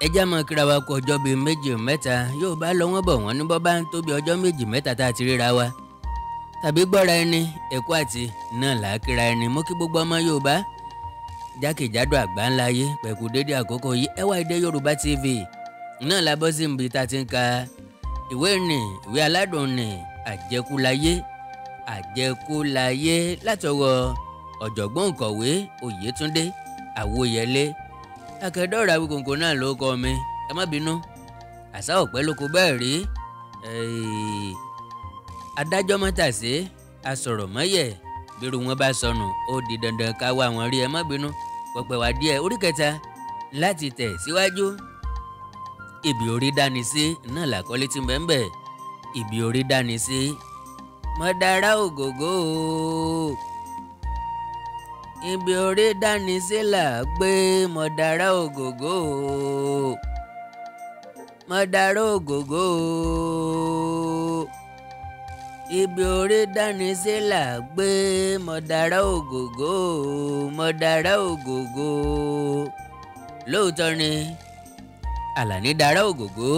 ẹ já mọ́ kíra wa kú ọjọ́ bíi méjì mẹ́ta yóò bá lọ wọ́n bọ̀ wọ́n ní bọ́ bá ń tó bí ọjọ́ méjì mẹ́ta tá a ti ríra wa tàbí gbọ́ra ẹni ẹ̀kú àti náà là á kíra ẹni mú kí gbogbo ọmọ Yorùbá jákèjádò àgbáńlá ayé pẹ̀kú dédé àkókò yìí ẹwà èdè Yorùbá TV náà la bọ́ sí ibi tá a ti ń ka ìwé aládùn ní àjẹkúláyé látọwọ́ ọ̀jọ̀gbọ́n òǹkọ̀wé Oyètúndé Àwòyẹlé akẹ́dọ̀rọ̀ Awíkonko náà ló kọ́ mi ẹ má bínú àṣà ọ̀pẹ́ ló kó bẹ́ẹ̀ rí adájọ́ mọ́tàsé asọ̀rọ̀mọ́yẹ̀ bírú wọn bá sọnù ó di dandan ká wá wọn rí ẹ má bínú pọ̀pẹ́ wá díẹ̀ orí kẹta láti tẹ̀ síwájú ibi orí dání sí náà làkọ́lé tí bẹ́ẹ̀ ibi orí dání sí mọ̀dára ògògó ibi orí dání sí là gbé mọ̀dára ògògó mọ̀dára ògògó ibi orí dání sí là gbé mọ̀dára ògògó mọ̀dára ògògó lóòótọ́ ni Àlàní dára ògògó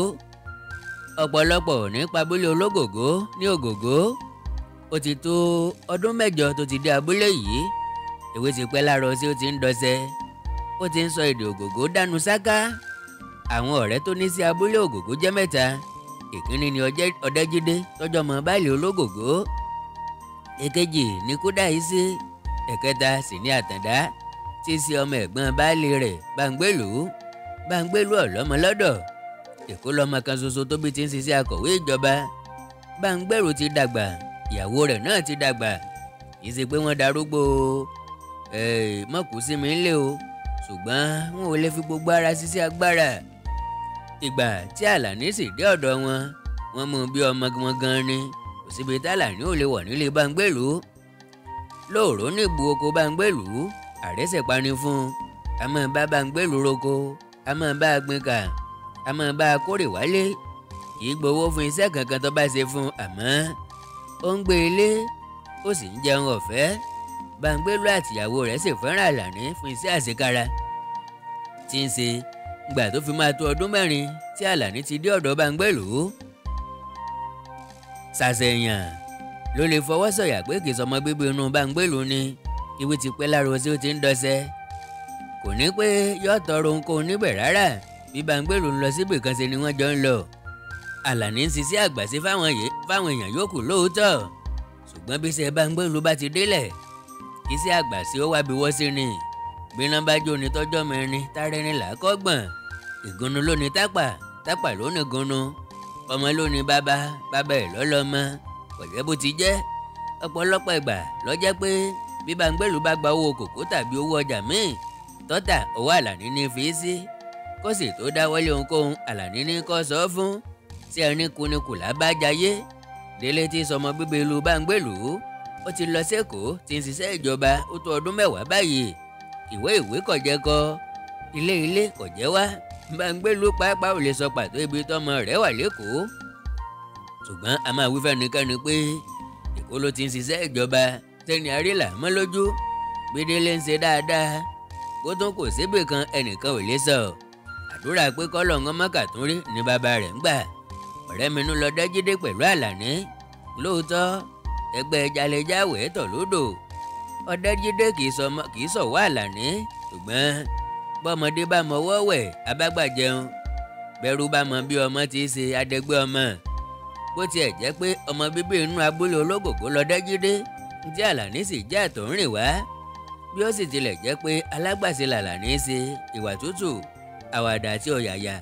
ọ̀pọ̀lọpọ̀ nípa abúlé ológògó ní ògògó ó ti tó ọdún mẹ́jọ tó ti dé abúlé yìí èwe ti pẹ́ láàárọ̀ sí ó ti ń dọṣẹ́ ó ti ń sọ èdè ògògó dánu sáká àwọn ọ̀rẹ́ tó ní sí abúlé ògògó jẹ́ mẹ́ta ìkíní ni Ọ̀dẹ́jídé tọ́jọ́ mọ́ báàlì ológògó èkejì ni Kúdáìsí ẹ̀kẹta sì ni Àtàndá tí í ṣe ọmọ ẹ̀gbọ́n báàlì rẹ̀ Báńgbélú ọ̀lọ́mọ lọ́dọ̀ Èkó lọ́mọ kan ṣoṣo tó bí ti ń ṣiṣẹ́ akọ̀wé ìjọba Báńgbèrú ti dàgbà ìyàwó rẹ̀ náà ti dàgbà kì í ṣe pé wọ́n darúgbó mọ̀kú sí mi ńlẹ̀ o ṣùgbọ́n wọn ò lè fi gbogbo ara ṣiṣẹ́ agbára ìgbà tí Àlàní sì dé ọ̀dọ̀ wọn mú bí ọmọ wọn gan ni kò síbi tí Àlàní ò lè wọ̀ nílé Báńgbélú lóòró ní ìbú oko Báńgbélú àrẹ́sẹ̀ pani fún a máa bá Báńgbélú roko a máa bá a gbin kà a máa bá a kórè wálé kì í gbowó fún iṣẹ́ kankan tó bá ṣe fún àmọ́ ó ń gbé ilé ó sì ń jẹun ọ̀fẹ́ Báńgbélú àtìyàwó rẹ̀ sì fẹ́ràn Àlàní fún iṣẹ́ àṣekára tí ń ṣe gbà tó fi máa tó ọdún mẹ́rin tí Àlàní ti dé ọ̀dọ̀ Báńgbélú ṣàṣeyàn ló lè fọwọ́ sọ̀yà pé kì í sọmọ bíbí inú Báńgbélú ni ìwé ti pẹ́ lára sí ó ti ń dọṣẹ́ kò ní pé yóò tọrọ ohunkóhun níbẹ̀ rárá bí Báńgbélú ń lọ síbì kan ṣe ni wọ́n jọ ń lọ Àlàní ń ṣiṣẹ́ àgbàṣe fáwọn èèyàn yòókù lóòótọ́ ṣùgbọ́n bí iṣẹ́ Báńgbélú bá ti délẹ̀ iṣẹ́ àgbàṣe ó wá bí wọ́n sí ni bíná bá jó ni tọ́jọ́ mẹ́rin tárẹ́rin làákọ́gbọ̀n ìgúnnu ló ní tápà ló ní gúnnu ọmọ ló ní bàbá ẹ̀ lọ́lọ́mọ kò jẹ́ bó ti jẹ́ ọ̀pọ̀lọpọ̀ ìgbà ló jẹ́ pé bí Báńgbélú bá gba owó kòkó tàbí owó ọjà míì tọ́tà owó Àlàní ní fi sí kó sì tó dáwọ́lé ohunkóhun Àlàní ní kó sọ fún tí ẹni kunikù lábájáyé Délé tí sọmọ bíbí ìlú Báńgbélú ó ti lọ sẹ́kọ̀ọ́ tí ń ṣiṣẹ́ ìjọba ó tó ọdún mẹ́wàá báyìí ìwé kò jẹ́ kọ ilé kò jẹ́ wá Báńgbélú pàápàá ò lè sọ pàtó ibi tọ́mọ rẹ̀ wà lẹ́kọ̀ọ́ ṣùgbọ́n a máa wí fẹ́nikẹ́ni pé Èkó ló ti ń ṣiṣẹ́ ìjọba tẹ́ni àrílà mọ́ lójú bí Délé ń ṣe dáadáa bó tún kò síbì kan ẹnìkan ò lè sọ àdúrà pé kọ́lọ̀ ń mọ́kà tún rí ní bàbá rẹ̀ ń gbà ọ̀rẹ́ mi nú lọ Ọ̀dẹ́jídé pẹ̀lú Àlàní lóòótọ́ ẹgbẹ́ jalejàwé tọ̀ lódò Ọ̀dẹ́jídé kì í sọ̀wọ́ Àlàní ṣùgbọ́n bọ́mọdé bá mọwọ́ wẹ̀ abágbà jẹun bẹ́rù bá mọ bí ọmọ ti ṣe adẹgbẹ́ ọmọ bó tiẹ̀ jẹ́ pé ọmọ bíbí inú abúlé ológògó lọ́dẹ́jídé tí Àlàní sì jẹ́ àtọ̀rìn wá bí ó sì tilẹ̀ jẹ́ pé alágbàṣe làlàní ṣe ìwà tútù àwàdà àti ọ̀yàyà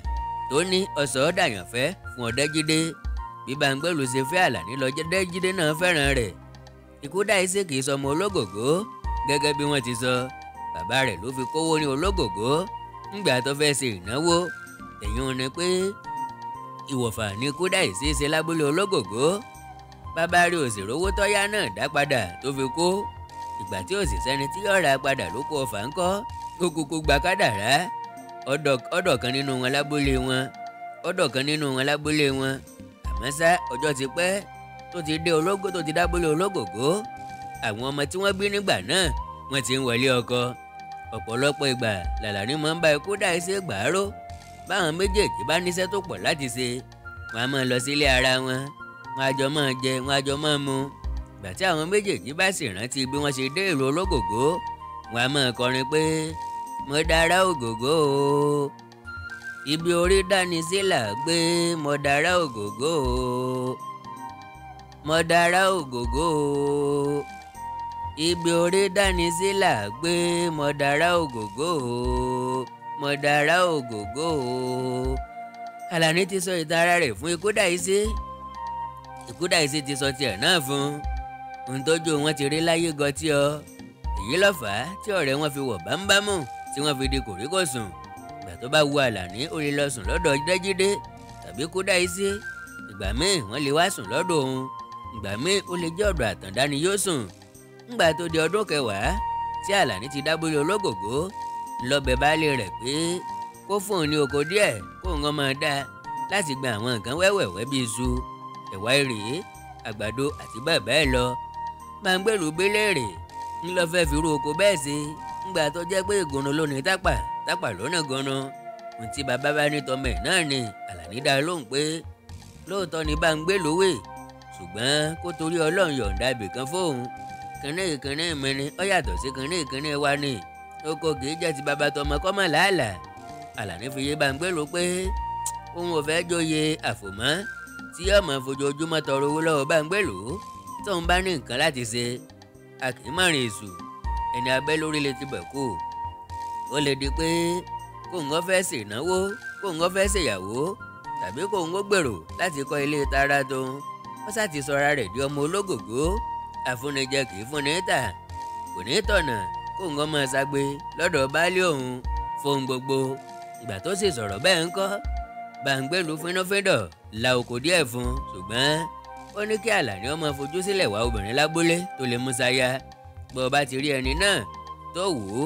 tó ní ọ̀sọ̀ dàyànfẹ́ fún Ọ̀dẹ́jídé bí Báńgbélú ṣe fẹ́ Àlàní Ọ̀dẹ́jídé náà fẹ́ràn rẹ̀ Kúdáìsí kì í sọmọ ológògó gẹ́gẹ́ bí wọ́n ti sọ bàbá rẹ̀ ló fi kówó ní ológògó ńgbà tó fẹ́ ṣe ìnáwó èyí ò ní pé ìwọ̀fà ní Kúdáìsí ṣe lábúlé ológògó bàbá rẹ̀ ò sì rówó tọ́yá náà dá padà tó fi kó ìgbà tí ò sì sẹ́ni tí yóò ra padà ló kó ọfà ńkọ́ ó kúkú gba kádàrá ọ̀dọ̀ kan nínú wọn lábúlé wọn àmọ́ ṣá ọjọ́ ti pẹ́ tó ti dábúlé ológògó àwọn ọmọ tí wọ́n bí nígbà náà wọ́n ti ń wọlé ọkọ ọ̀pọ̀lọpọ̀ ìgbà làlàní máa ń bá Kúdáìsí gbàárò báwọn méjèèjì bá níṣẹ́ tó pọ̀ láti ṣe wọn á máa lọ sílé ara wọn, wọn á jọ máa jẹ, wọn á jọ máa mu. Ìgbà tí àwọn méjèèjì bá sì rántí bí wọ́n ṣe dé ìlú ológògó wọn á máa kọrin pé mo dára ògògó o, ibi orí dání sí là gbé, mo dára ògògó o, mo dára ògògó o, ibi orí dání sí là gbé, mo dára ògògó o, mo dára ògògó o. Àlàní ti sọ ìtàn ara rẹ̀ fún Ikúdàísí. Ikúdàísí ti sọ tiẹ̀ náà fún ohun tójú wọn ti rí láyé gọtí ọ. Èyí ló fà á tí ọ̀rẹ́ wọn fi wọ̀ bámbámù tí wọ́n fi di kòríkòsùn. Ìgbà tó bá wu Àlàní ó lè lọ sùn lọ́dọ̀ Dẹ́jídé tàbí Kúdàísí. Ìgbà míì wọ́n lè wá sùn lọ́dọ̀ òun. Ìgbà míì ó lè jẹ́ ọ̀dọ̀ Àtàndá ni yóò sùn. Ńgbà tó di ọdún kẹwàá tí Àlàní ti dábúlé ológògó ńlọbẹ baálé rẹ̀ pé kó fún òun ní oko díẹ̀ kó òun máa dá láti gba àwọn nǹkan wẹ́wẹ̀wẹ́ bíi iṣu, ẹ̀wà ìrèé, àgbàdo àti bẹ́ẹ̀ bẹ́ẹ̀ lọ. Báńgbèrú béléèrè ńlọ fẹ́ fi irú oko bẹ́ẹ̀ sí. Ńgbà tó jẹ́ pé ìgúnnu ló ní tápà, tápà ló ní gúnnu. Ohun tí bàbá bá ní tọmọ ẹ̀ náà ni. Àlàní dá lóhùn pé lóòótọ́ ni Báńgbèrú wè, ṣùgbọ́n kó torí Ọlọ́run yọ̀ǹda ibìkan fóun. Kìnní mi ni ó yàtọ̀ sí kìnní wa ni. Oko kìí jẹ́ ti bàbá tọmọ kọ́mọ làálàá. Àlàní fi yé Báńgbèrú pé òun ò fẹ́ jóye àfòmọ́ tí ọmọ fojoojúmọ́ tọrọ owó lọ́wọ́ Báńgbèrú tóun bá ní nǹkan láti ṣe. A kì í mọ̀rìn èṣù, ẹni abẹ́ lórí lè ti bẹ̀ kú. Ó lè di pé kóun ó fẹ́ ṣènáwó, kóun ó fẹ́ ṣèyàwó tàbí kóun ó gbèrò láti kọ́ ilé tara tóun. Ó sá ti sọra rẹ̀ di ọmọ ológògó. Àfúnijẹ kì í fúnni tà. Kò ní tọ̀nà kóun ó máa ṣagbe lọ́dọ̀ baálé òun fóun gbogbo. Ìgbà tó sì sọ̀rọ̀ bẹ́ẹ̀ ńkọ́ Báńgbèrú fínnúfíndọ̀ la oko díẹ̀ fún un, ṣùgbọ́n ó ní kí Àlàní ọmọ fojú sílẹ̀ wá obìnrin lábúlé tó lè mú sáyà. Bó o bá ti rí ẹni náà tó wù ú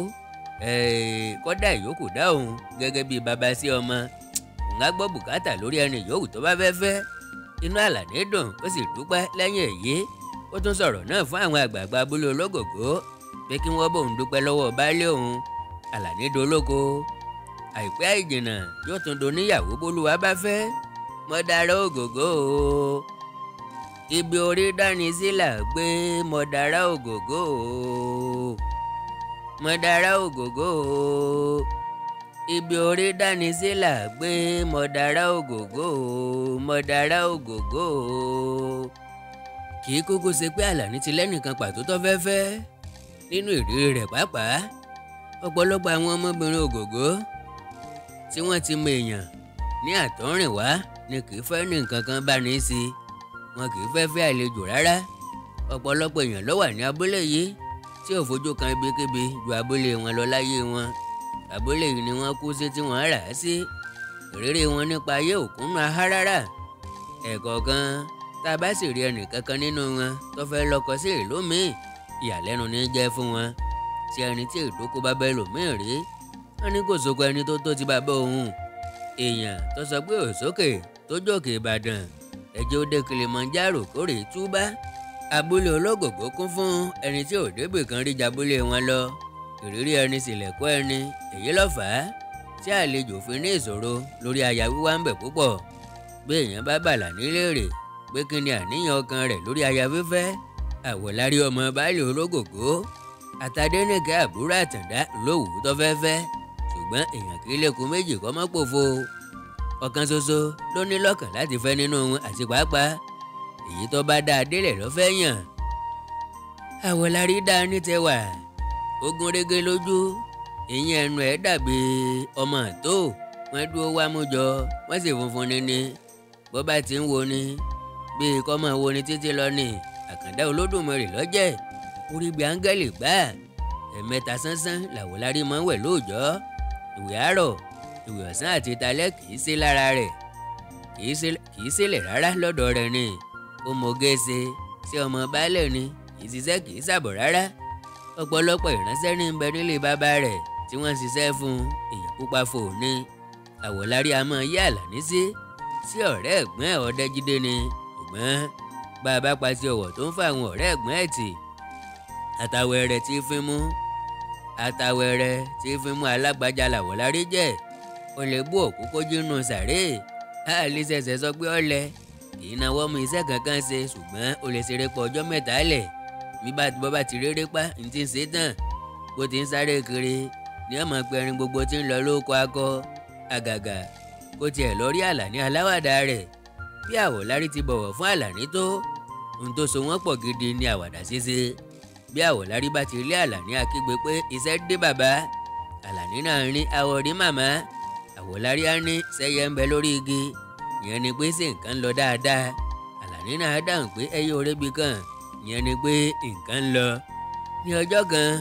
kọ́dà ìyókù dá òun gẹ́gẹ́ bíi bàbá sí ọmọ. Òun á gbọ́ bùkátà lórí ẹni yòówù tó bá fẹ́ fẹ́. Inú Àlàní dùn ó sì dúpẹ́ lẹ́yìn èyí. Ó tún sọ̀rọ̀ náà fún àwọn àgbààgbà abúlé ológògó pé kí wọ́n bóun dúpẹ́ lọ́wọ́ baálé òun. Àlàní dolóko. Àìpẹ́ àìjìnà yóò tún doníyàwó bólúwa bá fẹ́. Mo dára ògògó o, ibi orí dání sí là gbé, mo dára ògògó o, mo dára ògògó o, ibi orí dání sí là gbé, mo dára ògògó o, mo dára ògògó o. Kì í kúkú ṣe pé Àlàní ti lẹ́nìkan pàtó tó fẹ́ fẹ́. Nínú ìrírí rẹ̀ pàápàá ọ̀pọ̀lọpọ̀ àwọn ọmọbìnrin ògògó tí wọ́n ti mọ èèyàn ní àtọ́rìnwá ni kì í fẹ́ ní nǹkan kan bá ní í sí. Wọn kì í fẹ́ fẹ́ àlejò rárá. Ọ̀pọ̀lọpọ̀ èèyàn ló wà ní abúlé yìí tí ò fojú kan ibikíbi ju abúlé wọn lọ láyé wọn. Abúlé yìí ni wọ́n kú sí tí wọ́n rà á sí. Ìrírí wọn nípa ayé òkúnnú ahá rárá. Ẹ̀kọ̀ọ̀kan tá a bá sì rí ẹnì kankan nínú wọn tó fẹ́ lọ́kọ sí ìlú míì, ìyàlẹ́nu ní jẹ́ fún wọn. Tí ẹni tí ìdókò bá bẹ́ lòmíì rí, wọ́n ní kò sóko ẹni tó tó ti bàbá òun. Èèyàn tó sọ pé òsókè tó jókè Ìbàdàn, ẹjẹ́ ó dé Kilimanjaro kórè túbá. Abúlé ológògó kún fún ẹni tí ò débì kan rí jabúlé wọn lọ. Ìrírí ẹni sílẹ̀kọ́ ẹni. Èyí ló fà á tí àlejò fi ní ìṣòro lórí aya wíwá ń bẹ̀ púpọ̀. Bí èèyàn bá bàlà níléèrè pé kí ni àníyàn ọkàn rẹ̀ lórí aya fífẹ́, Àwọ̀lárí ọmọ baálé ológògó àtàdénìkẹ́ àbúrò Àtàndá lówù tó fẹ́ fẹ́. Ṣùgbọ́n èèyàn kì í lékun méjì kọ́ mọ́ pòfo. Ọ̀kan ṣoṣo ló ní lọ́kàn láti fẹ́ nínú wọn àti pàápàá èyí tó bá dáa délẹ̀ ló fẹ́ yàn. Àwọ̀lárí dá ní tẹwà, ó gún régé lójú, ìyẹn ẹnu ẹ̀ dàbí ọmọ tó. Wọ́n dúró wámújọ, wọ́n sì funfun níní. Bó bá ti ń wo ni bíi kọ́ máa wo ni títí lọ ni. Àkàndá Olódùmarè lọ́jẹ̀, orí bíi áńgẹ́lì gbà. Ẹ̀mẹ́ta sánsán l'Àwọ̀lárí máa ń wẹ̀ lóòjọ́. Ìwẹ̀ àárọ̀, ìwẹ̀ ọ̀sán àti talẹ́ kì í sí lára rẹ̀, kì í sílẹ̀ rárá lọ́dọ̀ rẹ̀ ni. Ó mọ̀ọ́gé ṣe sí ọmọ baálẹ̀ ni, kì í ṣiṣẹ́ kì í ṣàbọ̀ rárá. Ọ̀pọ̀lọpọ̀ ìránṣẹ́ ní ń bẹ nílé bàbá rẹ̀ tí wọ́n ń ṣiṣẹ́ fún èèyàn pupa fò ní. Àwọ̀lárí a máa yá Àlàní sí ọ̀rẹ́ ẹ̀gbọ́n ẹ̀ Ọdẹ́jídé ni. Ṣùgbọ́n bá a bá pa sí ọ̀wọ̀ tó ń fa àwọn ọ̀rẹ́ ẹ̀gbọ́n ẹ̀ tì, àtàwẹ̀rẹ̀ tí fi mú alágbájá l'Àwọ̀lárí jẹ́. ó lè bú òkú kó jínú sàré. Àlè ṣẹ̀ṣẹ̀ sọ pé ọ̀lẹ kì í nawọ́ mú iṣẹ́ kankan ṣe, ṣùgbọ́n ó lè ṣeré pọ̀ ọjọ́ mẹ́ta lẹ̀. Bí bọ́ bá ti réré pa ní ti ń ṣe tán, bó ti ń sáré kiri ní ọmọ pẹ̀rin gbogbo tí ń lọ lóko akọ. Àgàgà kó tiẹ̀ lọ rí Àlàní aláwàdà rẹ̀. Bí Àwọ̀lárí ti bọ̀wọ̀ fún Àlàní tó, ohun tó so wọ́n pọ̀ gidi ni àwàdà ṣíṣe. Bí Àwọ̀lárí bá ti rí Àlàní akígbe pé iṣẹ́ dé bàbá, Àlàní náà rí àwọ̀ rí màmá. Àwọ̀lárí á ní sẹ́yẹ ń bẹ lórí igi, ìyẹn ni pé ṣé nǹkan ń lọ dáadáa. Àlàní náà dáhùn pé ẹyẹ orébi kan, ìyẹn ni pé nǹkan ń lọ. Ní ọjọ́ kan,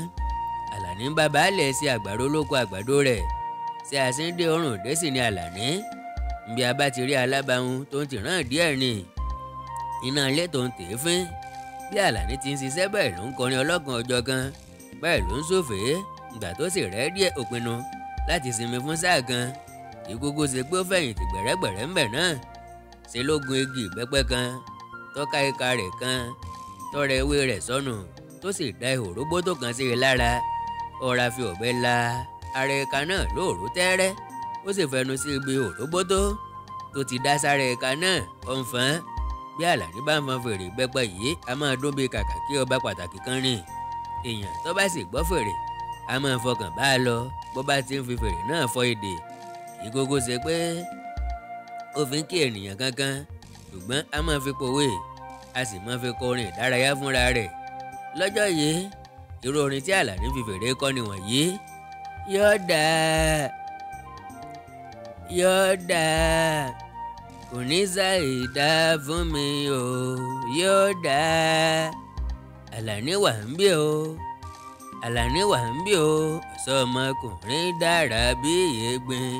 Àlàní ń bá baálẹ̀ ṣe àgbàdo lóko àgbàdo rẹ̀. Ṣé àṣíndé ọrùn dé sì ni Àlàní. Bí a bá ti rí alábàáhùn tó ń tìrán díẹ̀ ni iná ilé tó ń tèé fín. Bí Àlàní ti ń ṣiṣẹ́ bẹ́ẹ̀ ló ń kọrin ọlọ́kan ọjọ́ kan, bẹ́ẹ̀ ló ń ṣòfèé. Ìgbà tó sì rẹ́ díẹ̀ ó pinnu láti sinmi fún sáà kan. Ìkókó ṣe pé ó fẹ̀yìntì gbẹ̀rẹ́gbẹ̀rẹ́ ńbẹ̀ náà. Ṣe ló gun igi ìbẹ́pẹ́ kan, tọ́ka ìka rẹ̀ kan, tọrẹ ewé rẹ̀ sọnù, tó sì da ihò róbótó kan sí i lára. Ọ̀rá fi ọ̀bẹ la ara ẹ̀ka náà lóòró tẹ́rẹ́, ó sì fẹnu sí ibi ihò róbótó tó ti dá sára ẹ̀ka náà. Ó ń fọ́n. Bí Àlàní bá ń fọn fèrè ìbẹ́pẹ́ yìí, a máa dún bí kàkà kí ọba pàtàkì kan rìn. Èèyàn tó bá sì gbọ́ fèrè, a máa fọkàn bá a lọ bó bá ti ń fi fèrè náà fọ èdè. Ìkókó ṣe pé ó fi ń kí ènìyàn kankan, ṣùgbọ́n a máa fi pòwe, a sì máa fi kọrin ìdárayá fúnra rẹ̀. Lọ́jọ́ yìí, irú orin tí Àlàní fi fèrè kọ ni wọ̀nyí. Yọ̀ọ̀dà yọ̀ọ̀dà kò ní ṣàìdá fún mi o, yọ̀ọ̀dà. Àlàní wà ń bí o, Àlàní wà ń bí o, ọ̀sọ́mọkùnrin dára bí ègbin.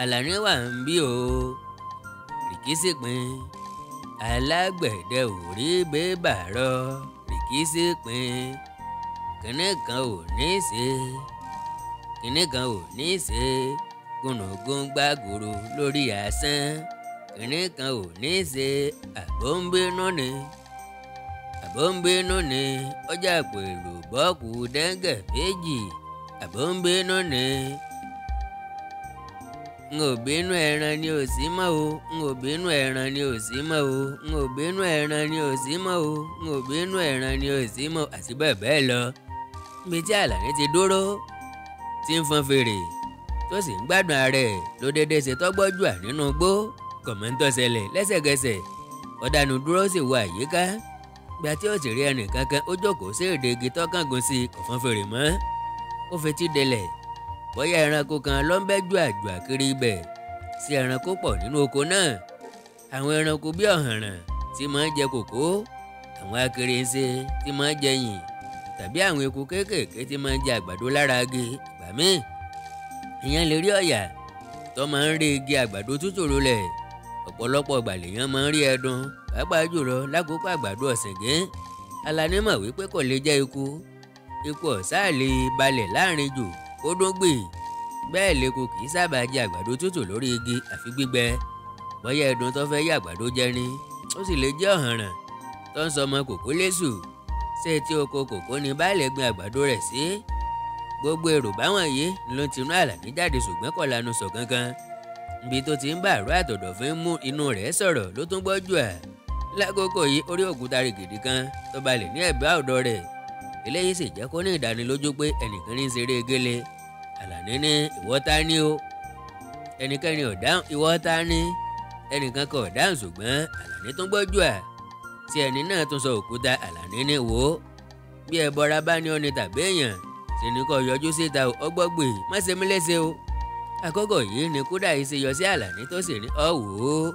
Àlàní wà ń bí o, rìkísí pin. Alágbẹ̀dẹ ò rí bébà rọ, rìkísí pin. Kìnní kan ò ní ṣe, kìnní kan ò ní ṣe, gúnugún gbàgòrò lórí asán. Kìnní kan ò ní ṣe, àbò ń bínú ni, àbò ń bínú ni, ọjà pèrò bọ́ọ̀kù dẹ́ngẹ̀ méjì. Àbò ń bínú ni. N ò bínú ẹran ni ò sí mọ́ o, n ò bínú ẹran ni ò sí mọ́ o, n ò bínú ẹran ni ò sí mọ́ o, n ò bínú ẹran ni ò sí mọ́, àti bẹ́ẹ̀ bẹ́ẹ̀ lọ. Níbi tí Àlàní ti dúró, tí ń fọn fèrè, tó sì ń gbádùn ara ẹ̀, ló dédé ṣe tọ́gbọ́jú à nínú igbó. Kọ̀mọ́ntọ́ ṣẹlẹ̀ lẹ́sẹ̀kẹsẹ̀. Ọ̀dànù dúró sì wo àyíká. Gbà tí ó sì rí ẹnì kankan, ó jókòó sí èdè igi tọ́kàngún sí i, kò fọn fèrè mọ́. Ó fetí dẹlẹ̀. Bóyá ẹranko kan ló ń bẹ́jú àjò kiri ibẹ̀. Sí ẹranko pọ̀ nínú oko náà. Àwọn ẹranko bí ọ̀hànràn tí máa ń jẹ kòkó, àwọn akèrèǹṣe tí máa ń jẹ yìn, tàbí àwọn eku kéékèèké tí máa ń jẹ àgbàdo lára igi. Ìgbà míì, èèyàn lè rí ọ̀yà tó máa ń rí igi àgbàdo tútù lulẹ̀. Ọ̀pọ̀lọpọ̀ ìgbà lèèyàn máa ń rí ẹdun, pàápàá jùlọ lákòókò àgbàdo ọ̀sìngín. Àlàní mọ̀ wípé kò lè jẹ́ ikú. Ikú ọ̀sá lè balẹ̀ láàrin jù ó dún gbì. Bẹ́ẹ̀ lèkú kì í sábà jẹ àgbàdo tútù lórí igi àfi gbígbẹ. Bóyá ẹdun tó fẹ́ yá àgbàdo jẹ ni, ó sì lè jẹ́ ọ̀hànràn tó ń sọmọ kòkó lésù. Ṣé tí oko kòkó ni baálẹ̀ gbin àgbàdo rẹ̀ sí? Gbogbo èrò báwọn yìí ló ti inú Àlàní jáde, ṣùgbọ́n kò lanu sọ kankan. Ibi tó ti ń bá àrò àtọ̀dọ̀fín mú inú rẹ̀ sọ̀rọ̀ ló tún gbọ́jú à. Lákòókò yìí, orí òkúta rìgìdì kan tó balẹ̀ ní ẹ̀bá ọ̀dọ̀ rẹ̀. Eléyìí sì jẹ́ kó ní ìdánilójú pé ẹnìkan ní í ṣeré gélé. Àlàní ní ìwọ ta ni o? Ẹnikẹ́ni ò dáhùn. Ìwọ ta ni? Ẹnìkan kò dáhùn, ṣùgbọ́n Àlàní tún gbọ́jú à. Tí ẹni náà tún sọ òkúta, Àlàní ní wò ó. Bí ẹbọra bá ní ọni tàbí èèyàn, sì ní kó yọjú síta ọgbọ́gbè, má ṣe mí léṣe o. Àkókò yìí ni kúdà yìí ṣe yọ sí Àlàní tó sì ní ọ wò ó.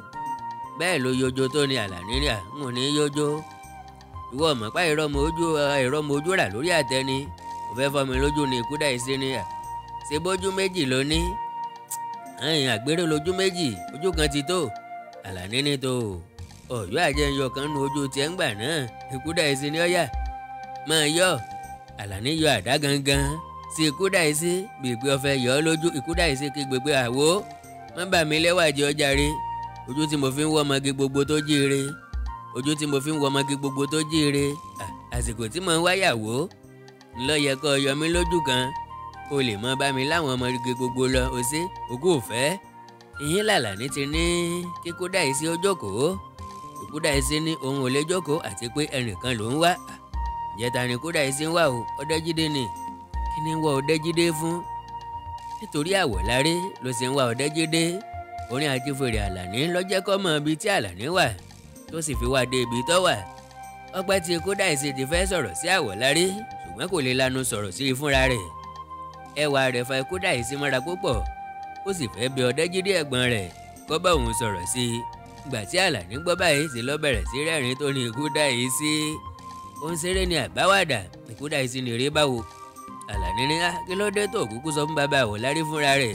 Bẹ́ẹ̀ ló yọjó tó ní Àlàní ní àwọn ní yọjó. Ìwọ mọ̀ pa ìrọmọ ojú rà lórí àtẹni. Ò fẹ́ fọ́ mi lójú ni kúdà yìí ṣe ní à. Ṣé bójú méjì ló ní? Àyìn àgbérò lójú méjì, ojú kan ti tó. Àlàní ní tó. Ọ̀yọ́ àjẹyọ kan nu ojú tiẹ̀ ń gbà náà. Ìkúdà yìí ṣe ní ọ̀yà. Máa yọ. Àlàní yọ àdá gangan sí Ikúdàísí bí pé ó fẹ́ yọ ọ́ lójú. Ikúdàísí kí gbogbo àwo má bà mí lẹ́wà jẹ́ ọjà rẹ. Ojú tí mo fi ń wọ́ ọmọge gbogbo tó jíire, ojú tí mo fi ń wọ́ ọmọge gbogbo tó jíire. Àsìkò tí mo ń wáyàwó ńlọ yẹ kó yọ mí lójú kan. kó lè mọ bá mi láwọn ọmọge gbogbo lọ o ṣe ogún òfẹ́. ìyín làlàní ti ní kí Kúdáìsí ó jókòó. Kúdáìsí ní òun ò lè jókòó àti pé ẹnìkan ló ń wá. ìjẹta ni Kúdáìsí ń wá o Ọdẹ́jídé ni. kí ni ń wá Ọdẹ́jídé fún? nítorí Àwọ̀lárí ló ṣe ń wá Ọdẹ́jídé. orin àti fèrè Àlàní lọ́jẹ́ kọ́ mọ ibi tí Àlàní wà tó sì fi wá dé ibi tó wà. ọpẹ́ tí Kúdáìsí ti fẹ́ sọ̀rọ̀ sí Àwọ̀lárí ṣùgbọ́n kò lè lanu sọ̀rọ̀ sí i fúnra rẹ̀. ẹwà rẹ̀ fa Kúdáìsí mọ́ra púpọ̀ ó sì fẹ́ bẹ Ọdẹ́jídé ẹ̀gbọ́n rẹ̀ kó bá òun sọ̀rọ̀ sí i. ìgbà tí Àlàní gbọ́ báyìí sì lọ bẹ̀rẹ̀ sí rẹ́rìn tó ní Kúdáìsí. ó ń ṣeré ní àbáwàdà Kúdáìsí ní eré báwo. Àlàní ní kí ló dé tó kúkú sọ fún bàbá Àwọ̀lárí fúnra rẹ̀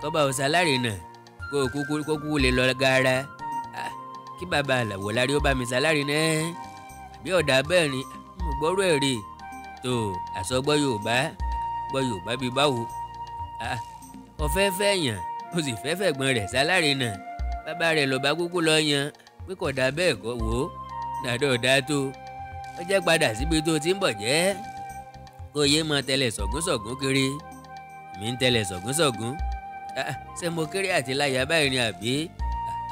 kó bá òun ṣaláre náà kó kúkú lè lọ gaara. kí bàbá Àwọ̀lárí ó bá mi ṣaláre náà àbí ọ̀dà bẹ́ẹ̀ ni mo gbọ́rọ̀ ẹ̀ rè tó àsọgbọ́ Yorùbá bíi báwo. ọ̀fẹ́ fẹ́ yàn ó sì fẹ́ fẹ̀gbọ́n rẹ̀ ṣaláre náà bàbá rẹ̀ lọ́ba kúkú lọ yan pé kò dá bẹ́ẹ̀ kọ́ wò ó dàdọ̀dá tó ó jẹ́ padà síbi tó ti ń bọ̀ jẹ́ kó yé mọ tẹ̀lẹ̀ sọ̀gúnsọ̀gún kiri mi ń tẹ̀lẹ̀ sọ̀gúnsọ̀gún ṣé mo kéré àti láyà báyìí ni àbí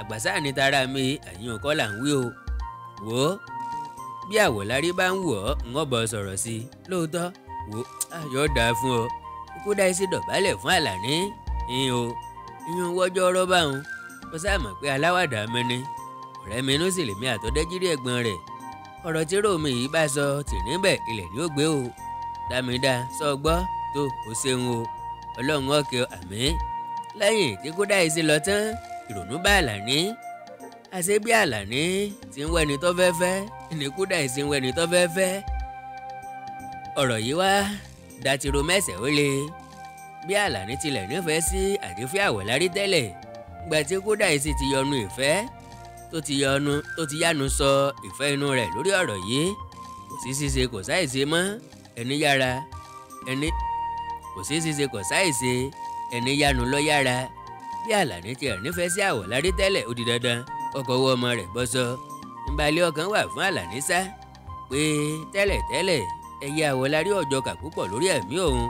àgbàsá ni tara mi àyìn kọ́ là ń wí o wò ó bí Àwọ̀lárí bá ń wọ̀ ọ́ ń bọ̀ sọ̀rọ̀ sí i lóòótọ́ wò ó yóò dáa fún ọ. Kúdáìsí dọ̀bálẹ̀ fún Àlàní ìyún wọ́jọ́ ọ̀rọ̀ báwọn ó sáàmọ̀ pé aláwàdà mi ni ọ̀rẹ́ mi inú sì lèmi àtọ́dẹ́jídé ẹ̀gbọ́n rẹ̀ ọ̀rọ̀ tí ròmí yìí bá sọ tì níbẹ̀ ilẹ̀ ni ó gbé o dámidá sọ gbọ́ tó o ṣeun o Ọlọ́run ọ̀kẹ́ àmín. lẹ́yìn tí Kúdáìsí lọ tán ìrònú bá Àlàní àṣé bí Àlàní ti ń wẹ́ni tó fẹ́ fẹ́ ni Kúdáìsí ń wẹ́ni tó fẹ́ fẹ́. ọ̀rọ̀ yìí wá dátìrò mẹ́sẹ̀ ó le bí Àlàní tilẹ̀ nífẹ̀ẹ́ sí àdífẹ́ Àwọ̀lárí tẹ́lẹ̀ gbà tí Kúdáìsí ti yọnu ìfẹ́ tó ti yánu sọ ìfẹ́ inú rẹ̀ lórí ọ̀rọ̀ yìí kò sí ṣíṣe kò sáìṣe mọ́ ẹni yánu lọ yára. bí Àlàní ti rẹ̀ nífẹ̀ẹ́ sí Àwọ̀lárí tẹ́lẹ̀ ó di dandan ọkọ̀ owó ọmọ rẹ̀ bọ́ sọ. ìbàlẹ̀ ọkàn wà fún Àlàní sá pé tẹ́lẹ̀ ẹyẹ Àwọ̀lárí ọjọ́ kà púpọ̀ lórí ẹ̀mí òun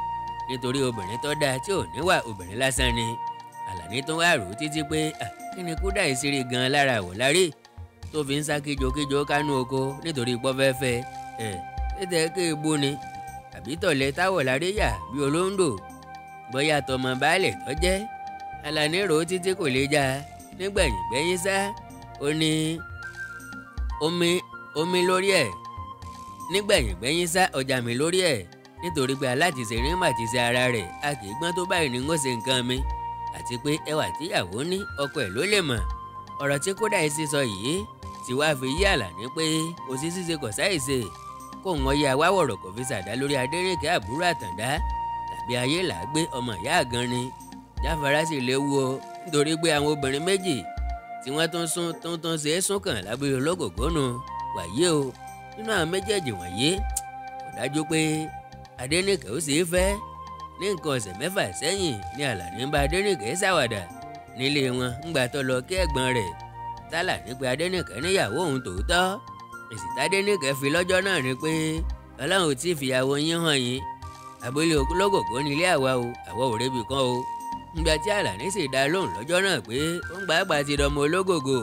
nítorí obìnrin tó dáa tí ò níwà obìnrin lásán ni. Àlàní tó wá rò ó títí pé kí ni Kúdáìsí rí gan lára Àwọ̀lárí tó fi ń sá kíjokíjo kánú oko nítorí pọ́fẹ́fẹ́ tètè kéèbó ni àbí tọ̀lẹ̀ táwọ̀lárí yà bí olóńdò bóyá tọmọ baálẹ̀ tó jẹ́. Àlàní rò ó títí kò lè já nígbẹ̀yìn sá ó ní omi lórí ẹ̀ nígbẹ̀yìn sá ọjà mi lórí ẹ̀ nítorí pé aláàtìṣe rí màtìṣe ara rẹ̀ a kì í gbọ́n tó báyìí ní ń ṣe nǹkan mi àti pé ẹwà tíyàwó ní ọkọ ẹ̀ ló lè mọ̀. ọ̀rọ̀ tí Kúdáìsí sọ yìí ti wá fi yí Àlàní pé kò sí ṣíṣe kò sáìṣe kó wọn yá wáwọ̀rọ̀ kò fi ṣàdá lórí Adéníkẹ́ àbúrò Àtàndá tàbí ayé làágbé ọmọ ìyá àgan ni. Jáfárá sì léwu o nítorí pé àwọn obìnrin méjì tí wọ́n tún ṣe é súnkàn lábẹ́ ológògó nù wàyé o nínú àwọn méjèèjì wọ̀nyí kò dájú pé Adéníkẹ́ ó sì fẹ́. ní nǹkan ọ̀sẹ̀ mẹ́fà sẹ́yìn ni Àlàní ń bá Adéníkẹ́ ṣàwàdà nílé wọn ńgbà tó lọ kí ẹ̀gbọ́n rẹ̀ tálàní pé Adéníkẹ́ níyàwó òun tòótọ́. èsì tádéníkẹ́ fi lọ́jọ́ náà ni pé Ọlọ́run ò tí ì fìyàwó yín hàn yín abúlé ológògó nílé àwa ò rébi kan o. ńgbà tí Àlàní sì dá lóhùn lọ́jọ́ náà pé ó ń gbàgbà ti dọmọ ológògó.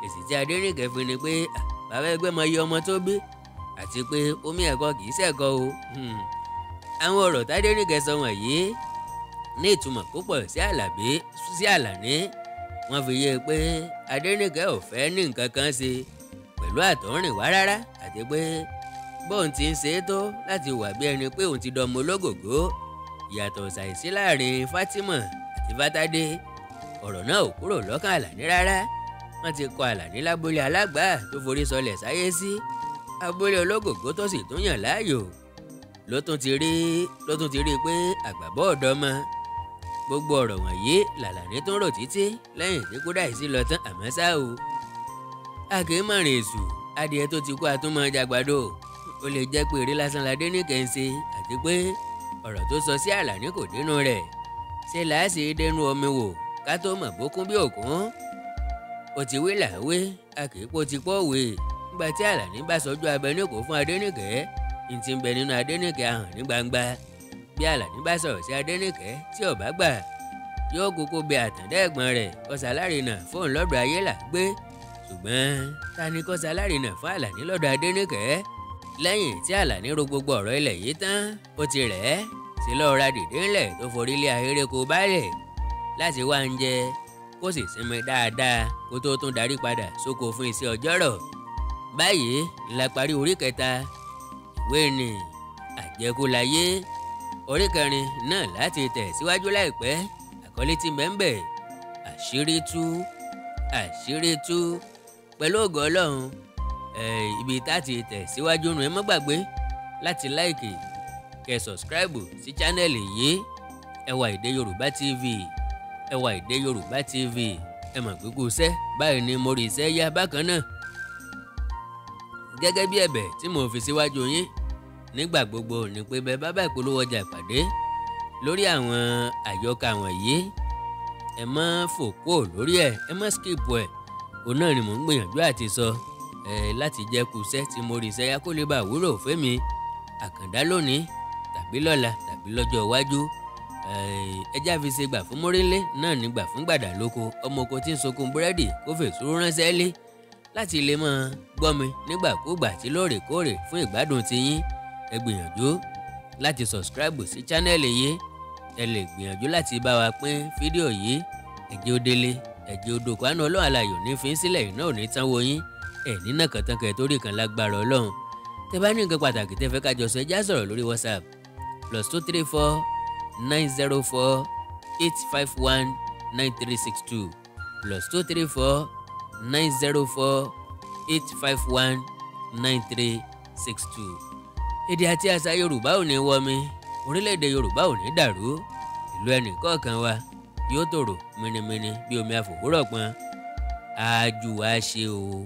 èsì tí Adéníkẹ́ fi ni pé bàbá ẹgbẹ́ mọ iye ọmọ tó bí àti pé omi ẹ̀kọ́ kì í ṣẹ̀kọ́ o. àwọn ọ̀rọ̀ tádéníkẹ́ sọ wọ̀nyí ní ìtumọ̀ púpọ̀ sí Àlàní. wọ́n fi yé pé Adéníkẹ́ ò fẹ́ ní nǹkan kan ṣe pẹ̀lú àtọ̀rìnwá rárá àti pé bóun ti ń ṣe é tó láti wà bí ẹni pé òun ti dọmọ ológògó. ìyàtọ̀ ṣàìsí láàrin Fátímọ̀ àti Fátádé ọ̀rọ̀ náà ò kúrò lọ́kàn Àlàní rárá. wọ́n ti kọ Àlàní lábúlé alágbà tó forí sọlẹ̀ sáyé sí abúlé ológògó tó sì tún yàn láàyò ló tún ti rí pé àgbàbọ̀ ọ̀dọ́ mọ́. gbogbo ọ̀rọ̀ wọ̀nyí làlàní tún rò títí lẹ́yìn tí Kúdáìsí lọ tán àmọ́ ṣá o. a kì í mọ̀rìn èṣù adìẹ tó ti kú àtúmọ̀ jàgbàdo ó lè jẹ́ pé eré lásán l'Adéníkẹ́ ń ṣe àti pé ọ̀rọ̀ tó sọ sí Àlàní kò dénú rẹ̀ ṣe làásì dénú omi wò ká tó mọ̀ bókún bí òkun. ó ti wí làwé a kì í po ti pọ̀ wé nígbà tí Àlàní bá sọjú abẹ níkò fún Adéníkẹ́ ní ti ń bẹ nínú Adéníkẹ́ hàn ní gbangba. bí Àlàní bá sọ̀rọ̀ sí Adéníkẹ́ tí ó bá gbà yóò kúkú bẹ Àtàndá ẹ̀gbọ́n rẹ̀ kó ṣalárinà fóun lọ́dọ̀ Ayélàgbé. Ṣùgbọ́n ta ni kó ṣalárinà fún Àlàní lọ́dọ̀ Adéníkẹ́? Lẹ́yìn tí Àlàní ro gbogbo ọ̀rọ̀ ilẹ̀ yìí tán ó ti rẹ̀ ẹ́ sí lọ́ọ́ ra dìde ńlẹ̀ tó forí lé ahéreko baálẹ̀ láti wá ń jẹ kó sì sinmi dáadáa kó tó tún darí padà sóko fún iṣẹ́ ọjọ́rọ̀. Báyìí la parí orí kẹta ìwé ni Àjẹkúláyé. Orí kẹrin náà láti tẹ̀ síwájú láìpẹ́. Àkọlé tí mbẹ́mbẹ́ àṣírí tú pẹ̀lú ògo Ọlọ́run. Ibi tá ti tẹ̀ síwájú nù ẹ má gbàgbé láti láìkì kẹ́ sọ̀scribe sí chánẹ́ẹ̀lì yìí Ẹwà Èdè Yorùbá TV. Ẹwà Èdè Yorùbá TV ẹ mọ̀ gbogbo iṣẹ́ báyìí ni mo rí iṣẹ́ yá bákan náà. Gẹ́gẹ́ bí ẹ̀bẹ̀ tí mo fi síwájú yín nígbà gbogbo ni pé bẹ́ẹ̀ bá bá ìpolówó ọjà pàdé lórí àwọn àyọkà wọ̀nyí ẹ má fòkó lórí ẹ má skip ẹ̀. Òun náà ni mò ń gbìyànjú àti sọ láti jẹ́ kúṣẹ́ tí mo rí iṣẹ́ yá kó lè bá wúlò fẹ́mi Àkàndá lónìí tàbí lọ́la tàbí lọ́jọ́ iwájú. Ẹjá fi ṣe gbà fún Mórílé náà ní gbà fún Gbàdà lóko ọmọ oko tí ń sunkún búrẹ́dì kó fèsúrú ránṣẹ́ lé láti lè máa gbọ́ mi nígbàkúgbà tí lóòrèkóòrè fún ìgbádùn tiyín. Ẹ gbìyànjú láti subscribe sí chánẹ́ẹ̀lì yìí. Ẹ lè gbìyànjú láti bá wa pín fídíò yìí. Ẹ̀jẹ̀ ó délé ẹ̀jẹ̀ odò kwánú Ọlọ́run aláyọ̀ ní fi ń sílẹ̀ iná ò ní tán wo yín. Nínà kàntánkẹ́ torí kan lágbára Ọlọ́run. Tẹ́ bá ní nǹkan pàtàkì tẹ́ fẹ́ ká jọ sọ ẹ já sọ̀rọ̀ lórí WhatsApp +234 904 851 9362 +234 904 851 9362. Èdè àti àṣà Yorùbá ò ní wọmi, orílẹ̀-èdè Yorùbá ò ní dàrú, ìlú ẹnìkọ̀ọ̀kan wa yóò tòrò mìnìmìnì bí omi àfòwúrọ̀ pọn. Àjù wa ṣe o.